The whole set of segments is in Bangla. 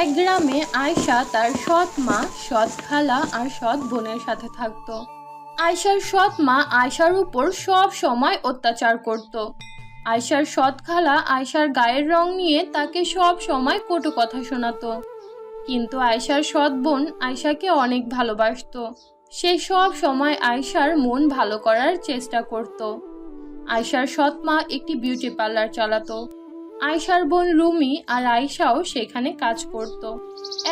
এক গ্রামে আয়শা তার সৎ মা, সৎ খালা আর সৎ বোনের সাথে থাকতো। আয়শার সৎ মা আয়শার উপর সব সময় অত্যাচার করত। আয়শার সৎ খালা আয়শার গায়ের রং নিয়ে তাকে সব সময় কটু কথা শোনাতো। কিন্তু আয়শার সৎ বোন আয়শাকে অনেক ভালোবাসতো। সে সব সময় আয়শার মন ভালো করার চেষ্টা করত। আয়শার সৎ মা একটি বিউটি পার্লার চালাতো। আয়শার বোন রুমি আর আয়শাও সেখানে কাজ করত।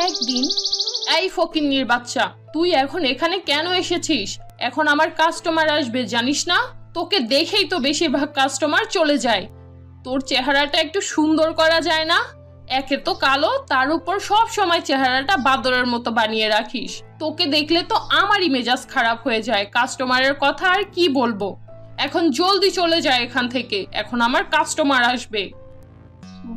একদিন, এই ফকিন্নির বাচ্চা, তুই এখন এখানে কেন এসেছিস? এখন আমার কাস্টমার আসবে, জানিস না? তোকে দেখেই তো বেশিরভাগ কাস্টমার চলে যায়। তোর চেহারাটা একটু সুন্দর করা যায় না? একে তো কালো, তার উপর সব সময় চেহারাটা বাদরের মতো বানিয়ে রাখিস। তোকে দেখলে তো আমারই মেজাজ খারাপ হয়ে যায়। কাস্টমারের কথা আর কি বলবো। এখন জলদি চলে যায় এখান থেকে, এখন আমার কাস্টমার আসবে।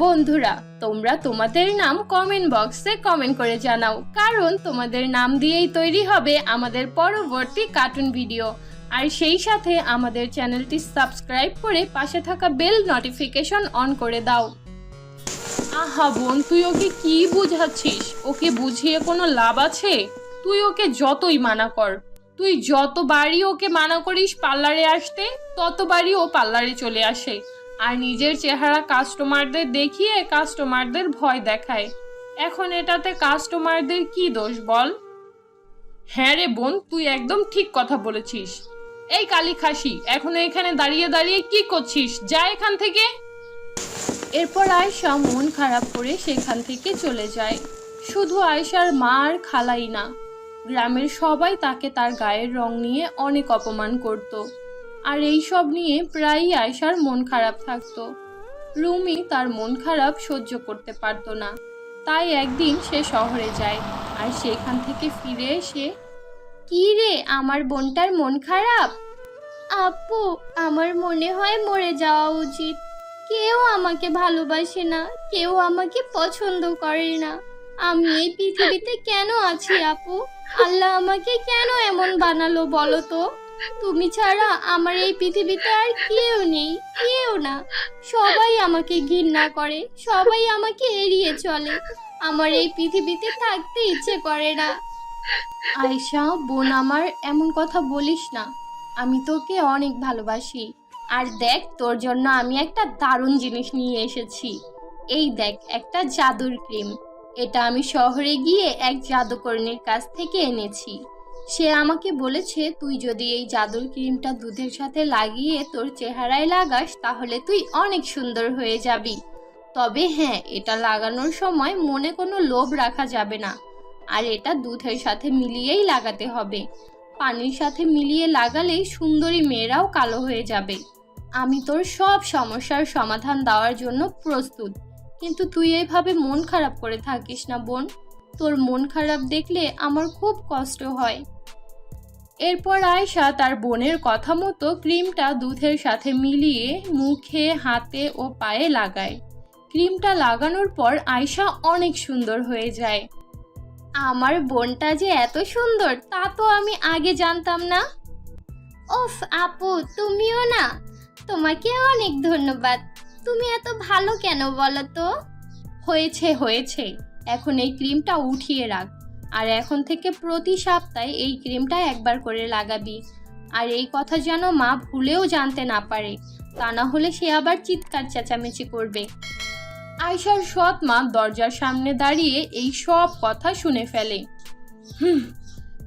বন্ধুরা, তোমরা তোমাদের নাম কমেন্ট বক্সে কমেন্ট করে জানাও, কারণ তোমাদের নাম দিয়েই তৈরি হবে আমাদের পরবর্তী কার্টুন ভিডিও। আর সেই সাথে আমাদের চ্যানেলটি সাবস্ক্রাইব করে পাশে থাকা বেল নোটিফিকেশন অন করে দাও। আহা বোন, তুই ওকে কি বুঝাচ্ছিস? ওকে বুঝিয়ে কোনো লাভ আছে? তুই ওকে যতই মানা কর, তুই যতবারই ওকে মানা করিস পার্লারে আসতে, ততবারই ও পার্লারে চলে আসে। আর নিজের চেহারা কাস্টমারদের দেখিয়ে কাস্টমারদের ভয় দেখায়। এখন এটাতে কাস্টমারদের কি দোষ বল? হ্যাঁ রে বোন, তুই একদম ঠিক কথা বলেছিস। এই কালি খাসি, এখন এখানে দাঁড়িয়ে দাঁড়িয়ে কি করছিস? যা এখান থেকে। এরপর আয়শা মন খারাপ করে সেখান থেকে চলে যায়। শুধু আয়শার মা আর খালাই না, গ্রামের সবাই তাকে তার গায়ের রং নিয়ে অনেক অপমান করত। আর এই সব নিয়ে প্রায়ই আয়শার মন খারাপ থাকতো। রুমি তার মন খারাপ সহ্য করতে পারতো না, তাই একদিন সে শহরে যায়। আর সেখান থেকে ফিরে এসে, কি রে, আমার বোনটার মন খারাপ? আপু, আমার মনে হয় মরে যাওয়া উচিত। কেউ আমাকে ভালোবাসে না, কেউ আমাকে পছন্দ করে না। আমি এই পৃথিবীতে কেন আছি আপু? আল্লাহ আমাকে কেন এমন বানালো বলো তো? তুমি ছাড়া আমার এই পৃথিবীতে আর কেউ নেই, কেউ না। সবাই আমাকে ঘৃণা করে, সবাই আমাকে এড়িয়ে চলে। আমার এই পৃথিবীতে থাকতে ইচ্ছে করে না। আয়শা বোন আমার, এমন কথা বলিস না। আমি তোকে অনেক ভালোবাসি। আর দেখ, তোর জন্য আমি একটা দারুণ জিনিস নিয়ে এসেছি। এই দেখ, একটা জাদুর ক্রিম। এটা আমি শহরে গিয়ে এক জাদুকরণীর কাছ থেকে এনেছি। সে আমাকে বলেছে তুই যদি এই জাদুর ক্রিমটা দুধের সাথে লাগিয়ে তোর চেহারায় লাগাস, তাহলে তুই অনেক সুন্দর হয়ে যাবি। তবে হ্যাঁ, এটা লাগানোর সময় মনে কোনো লোভ রাখা যাবে না। আর এটা দুধের সাথে মিলিয়েই লাগাতে হবে। পানির সাথে মিলিয়ে লাগালেই সুন্দরী মেয়েরাও কালো হয়ে যাবে। আমি তোর সব সমস্যার সমাধান দেওয়ার জন্য প্রস্তুত, কিন্তু তুই এইভাবে মন খারাপ করে থাকিস না বোন। তোর মন খারাপ দেখলে আমার খুব কষ্ট হয়। এরপর আয়শা তার বোনের কথা মতো ক্রিমটা দুধের সাথে মিলিয়ে মুখে, হাতে ও পায়ে লাগায়। ক্রিমটা লাগানোর পর আয়শা অনেক সুন্দর হয়ে যায়। আমার বোনটা যে এত সুন্দর তা তো আমি আগে জানতাম না। ওফ আপু, তুমিও না? তোমাকে অনেক ধন্যবাদ। তুমি এত ভালো কেন বলো তো? হয়েছে হয়েছে, এখন এই ক্রিমটা উঠিয়ে রাখ। আর এখন থেকে প্রতি সপ্তাহে এই ক্রিমটা একবার করে লাগাবি। আর এই কথা যেন মা ভুলেও জানতে না পারে, তা না হলে সে আবার চিৎকার চেঁচামেচি করবে। আয়শার সৎ মা দরজার সামনে দাঁড়িয়ে এই সব কথা শুনে ফেলে।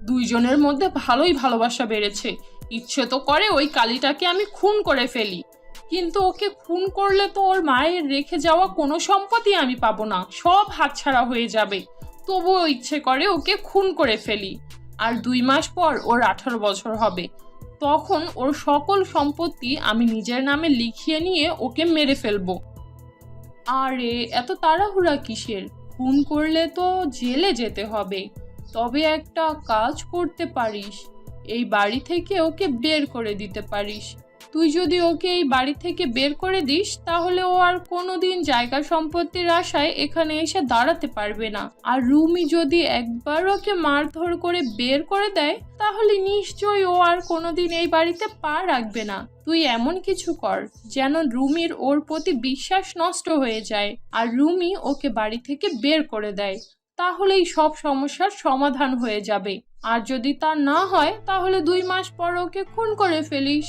দুইজনের মধ্যে ভালোই ভালোবাসা বেড়েছে। ইচ্ছে তো করে ওই কালীটাকে আমি খুন করে ফেলি, কিন্তু ওকে খুন করলে তো ওর মায়ের রেখে যাওয়া কোনো সম্পত্তি আমি পাবো না, সব হাতছাড়া হয়ে যাবে। তবুও ইচ্ছে করে ওকে খুন করে ফেলি। আর 2 মাস পর ওর 18 বছর হবে, তখন ওর সকল সম্পত্তি আমি নিজের নামে লিখিয়ে নিয়ে ওকে মেরে ফেলবো। আরে এত তাড়াহুড়া কিসের? খুন করলে তো জেলে যেতে হবে। তবে একটা কাজ করতে পারিস, এই বাড়ি থেকে ওকে বের করে দিতে পারিস। তুই যদি ওকে এই বাড়ি থেকে বের করে দিস তাহলে ও আর কোনোদিন জায়গা সম্পত্তির আশায় এখানে এসে দাঁড়াতে পারবে না। আর রুমি যদি একবার ওকে মারধর করে বের করে দেয় তাহলে নিশ্চয়ই ও আর কোনোদিন এই বাড়িতে পা রাখবে না। তুই এমন কিছু কর যেন রুমির ওর প্রতি বিশ্বাস নষ্ট হয়ে যায় আর রুমি ওকে বাড়ি থেকে বের করে দেয়, তাহলেই সব সমস্যার সমাধান হয়ে যাবে। আর যদি তা না হয় তাহলে 2 মাস পর ওকে খুন করে ফেলিস।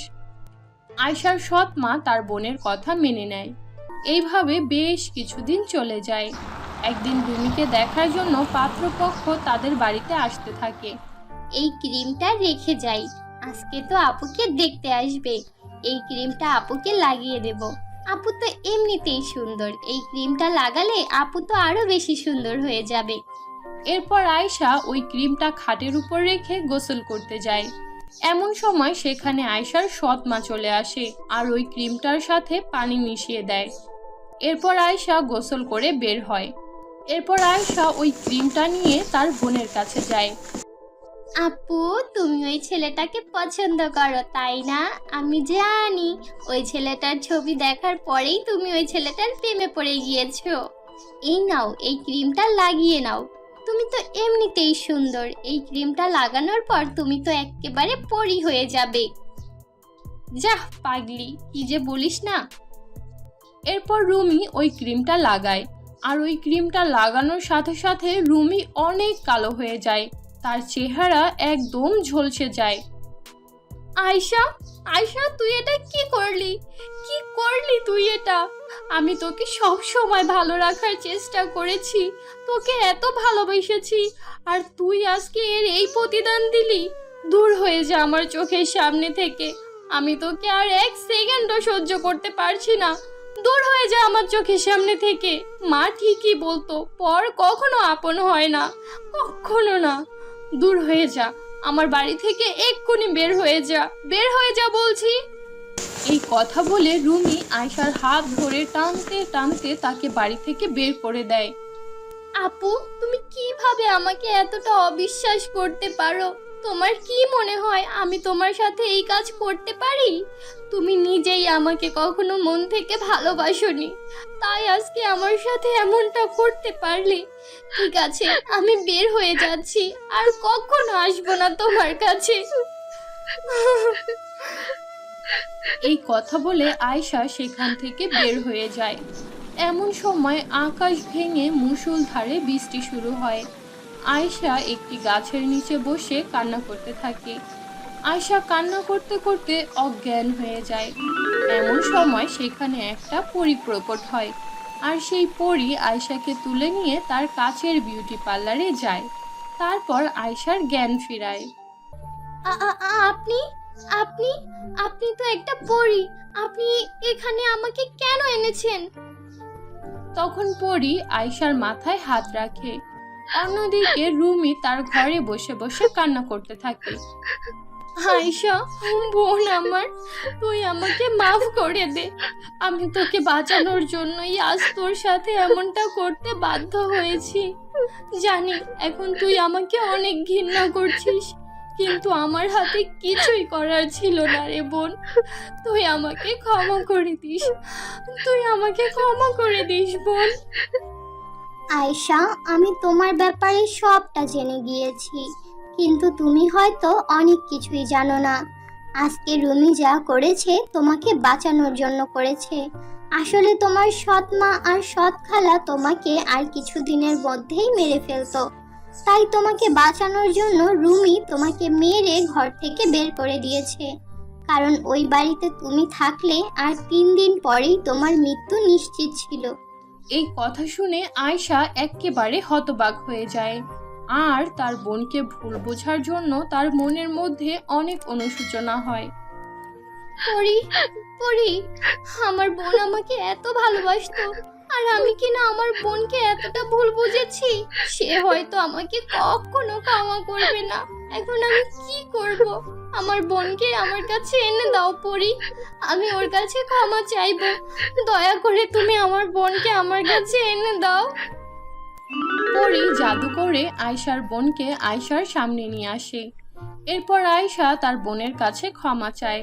আয়শার সৎ মা তার বোনের কথা মেনে নেয়। এইভাবে বেশ কিছুদিন চলে যায়। একদিন রুমিকে দেখার জন্য পাত্রপক্ষ তাদের বাড়িতে আসতে থাকে। এই ক্রিমটা রেখে যাই, আজকে তো আপুকে দেখতে আসবে, এই ক্রিমটা আপুকে লাগিয়ে দেব। আপু তো এমনিতেই সুন্দর, এই ক্রিমটা লাগালে আপু তো আরো বেশি সুন্দর হয়ে যাবে। এরপর আয়শা ওই ক্রিমটা খাটের উপর রেখে গোসল করতে যায়। এমন সময় সেখানে আয়শার সৎ মা চলে আসে আর ওই ক্রিমটার সাথে পানি মিশিয়ে দেয়। এরপর আয়শা গোসল করে বের হয়। এরপর আয়শা ওই ক্রিমটা নিয়ে তার বোনের কাছে যায়। আপু, তুমি ওই ছেলেটাকে পছন্দ করো তাই না? আমি জানি ওই ছেলেটার ছবি দেখার পরেই তুমি ওই ছেলেটার প্রেমে পড়ে গিয়েছো। এই নাও, এই ক্রিমটা লাগিয়ে নাও, তুমি তো এমনিতেই সুন্দর, এই ক্রিমটা লাগানোর পর তুমি তো একেবারে পরী হয়ে যাবে। যাহ পাগলি, কি যে বলিস না। এরপর রুমি ওই ক্রিমটা লাগায় আর ওই ক্রিমটা লাগানোর সাথে সাথে রুমি অনেক কালো হয়ে যায়, তার চেহারা একদম ঝলসে যায়। আয়শা, আয়শা, তুই এটা কি করলি? কি করলি তুই এটা? আমি তোকে সব সময় ভালো রাখার চেষ্টা করেছি, তোকে এত ভালোবেসেছি, আর তুই আজকে এর এই প্রতিদান দিলি? দূর হয়ে যা আমার চোখের সামনে থেকে, আমি তোকে আর 1 সেকেন্ডও সহ্য করতে পারছি না। দূর হয়ে যা আমার চোখের সামনে থেকে। মা ঠিকই বলতো, পর কখনো আপন হয় না, কখনো না। দূর হয়ে যা আমার বাড়ি থেকে, এক্ষুনি বের হয়ে যা, বের হয়ে যা বলছি। এই কথা বলে রুমি আয়শার হাত ধরে টানতে টানতে তাকে বাড়ি থেকে বের করে দেয়। আপু, তুমি কিভাবে আমাকে এতটা অবিশ্বাস করতে পারো? তোমার কি মনে হয় আমি তোমার সাথে এই কাজ করতে পারি? তুমি নিজেই আমাকে কখনো মন থেকে ভালোবাসোনি, তাই আজকে আমার সাথে এমনটা করতে পারলে। ঠিক আছে, আমি বের হয়ে যাচ্ছি, আর কখনো আসবো না তোমার কাছে। এই কথা বলে আয়শা সেখান থেকে বের হয়ে যায়। এমন সময় আকাশ ভেঙে মুষলধারে বৃষ্টি শুরু হয়। আয়শা একটি গাছের নিচে বসে কান্না করতে থাকে। আয়শা কান্না করতে করতে অজ্ঞান হয়ে যায়। এমন সময় সেখানে একটা পরী প্রকট হয়, আর সেই পরী আয়শাকে তুলে নিয়ে তার কাছের বিউটি পার্লারে যায়। তারপর আয়শার জ্ঞান ফিরায়। আপনি আপনি আপনি তো একটা পরী, আপনি এখানে আমাকে কেন এনেছেন? তখন পরী আয়শার মাথায় হাত রাখে। অন্যদিকে রুমি তার ঘরে বসে বসে কান্না করতে থাকে। আয়শা, বোন আমার, তুই আমাকে মাফ করে দে। আমি তোকে বাঁচানোর জন্যই আজ তোর সাথে এমনটা করতে বাধ্য হয়েছি। জানি এখন তুই আমাকে অনেক ঘৃণা করছিস, কিন্তু আমার হাতে কিছুই করার ছিল না রে বোন। তুই আমাকে ক্ষমা করে দিস, তুই আমাকে ক্ষমা করে দিস বোন। আয়েশা, আমি তোমার ব্যাপারে সবটা জেনে গিয়েছি, কিন্তু তুমি হয়তো অনেক কিছুই জানো না। আজকে রুমি যা করেছে তোমাকে বাঁচানোর জন্য করেছে। আসলে তোমার সৎ মা আর সৎ খালা তোমাকে আর কিছুদিনের মধ্যেই মেরে ফেলতো, তাই তোমাকে বাঁচানোর জন্য রুমি তোমাকে মেরে ঘর থেকে বের করে দিয়েছে। কারণ ওই বাড়িতে তুমি থাকলে আর 3 দিন পরেই তোমার মৃত্যু নিশ্চিত ছিল। এই কথা শুনে আয়শা একেবারে হতবাক হয়ে যায়, আর তার বোনকে ভুল বোঝার জন্য তার মনের মধ্যে অনেক অনুশোচনা হয়। পরি, পরি, আমার বোন আমাকে এত ভালোবাসতো, আর আমি কিনা আমার বোনকে এতটা ভুল বুঝেছি। সে হয়তো আমাকে কখনো ক্ষমা করবে না। এখন আমি কি করব? আমার বোনকে আমার কাছে এনে দাও পরি, আমি ওর কাছে ক্ষমা চাইবো। দয়া করে তুমি আমার বোনকে আমার কাছে এনে দাও। পরী জাদু করে আয়শার বোনকে আয়শার সামনে নিয়ে আসে। এরপর আয়শা তার বোনের কাছে ক্ষমা চায়।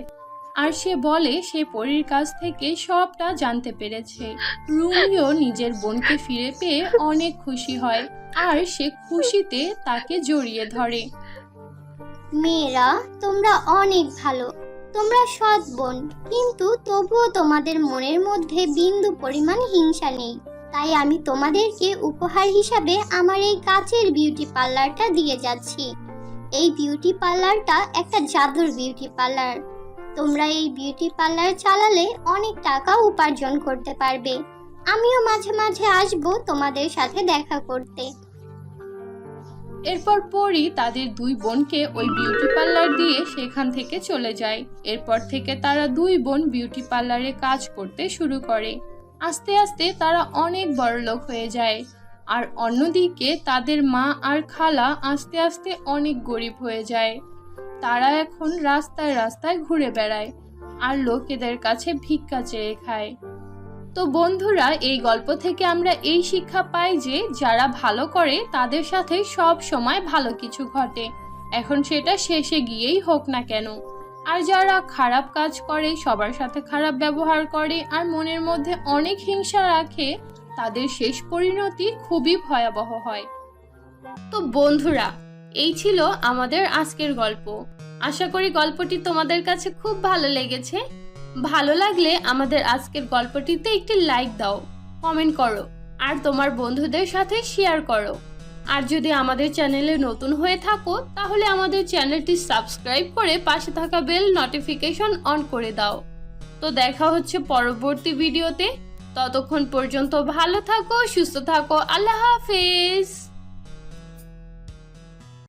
আর সে বলে সে পরীর কাছ থেকে সবটা জানতে পেরেছে। রুমিও নিজের বোনকে ফিরে পেয়ে অনেক খুশি হয় আর সে খুশিতে তাকে জড়িয়ে ধরে। মেয়েরা, তোমরা অনেক ভালো, তোমরা সৎ বোন, কিন্তু তবুও তোমাদের মনের মধ্যে বিন্দু পরিমাণ হিংসা নেই। তাই আমি তোমাদেরকে উপহার হিসাবে আমার এই কাচের বিউটি পার্লারটা দিয়ে যাচ্ছি। এই বিউটি পার্লারটা একটা জাদুর বিউটি পার্লার। তোমরা এই বিউটি পার্লার চালালে অনেক টাকা উপার্জন করতে পারবে। আমিও মাঝে মাঝে আসবো তোমাদের সাথে দেখা করতে। এরপর পরি তাদের দুই বোনকে ওই বিউটি পার্লার দিয়ে সেখান থেকে চলে যায়। এরপর থেকে তারা দুই বোন বিউটি পার্লারে কাজ করতে শুরু করে। আস্তে আস্তে তারা অনেক বড়লোক হয়ে যায়। আর অন্যদিকে তাদের মা আর খালা আস্তে আস্তে অনেক গরিব হয়ে যায়। তারা এখন রাস্তায় রাস্তায় ঘুরে বেড়ায় আর লোকেদের কাছে ভিক্ষা চেয়ে খায়। তো বন্ধুরা, এই গল্প থেকে আমরা এই শিক্ষা পাই যে যারা ভালো করে তাদের সাথে সব সময় ভালো কিছু ঘটে, এখন সেটা শেষে গিয়েই হোক না কেন। আর যারা খারাপ কাজ করে, সবার সাথে খারাপ ব্যবহার করে আর মনের মধ্যে অনেক হিংসা রাখে, তাদের শেষ পরিণতি খুবই ভয়াবহ হয়। তো বন্ধুরা, এই ছিল আমাদের আজকের গল্প। আশা করি গল্পটি তোমাদের কাছে খুব ভালো লেগেছে। ভালো লাগলে আমাদের আজকের গল্পটিতে একটি লাইক দাও, কমেন্ট করো আর তোমার বন্ধুদের সাথে শেয়ার করো। আর যদি আমাদের চ্যানেলে নতুন হয়ে থাকো তাহলে আমাদের চ্যানেলটি সাবস্ক্রাইব করে পাশে থাকা বেল নোটিফিকেশন অন করে দাও। তো দেখা হচ্ছে পরবর্তী ভিডিওতে। ততক্ষণ পর্যন্ত ভালো থাকো, সুস্থ থাকো। আল্লাহ হাফেজ।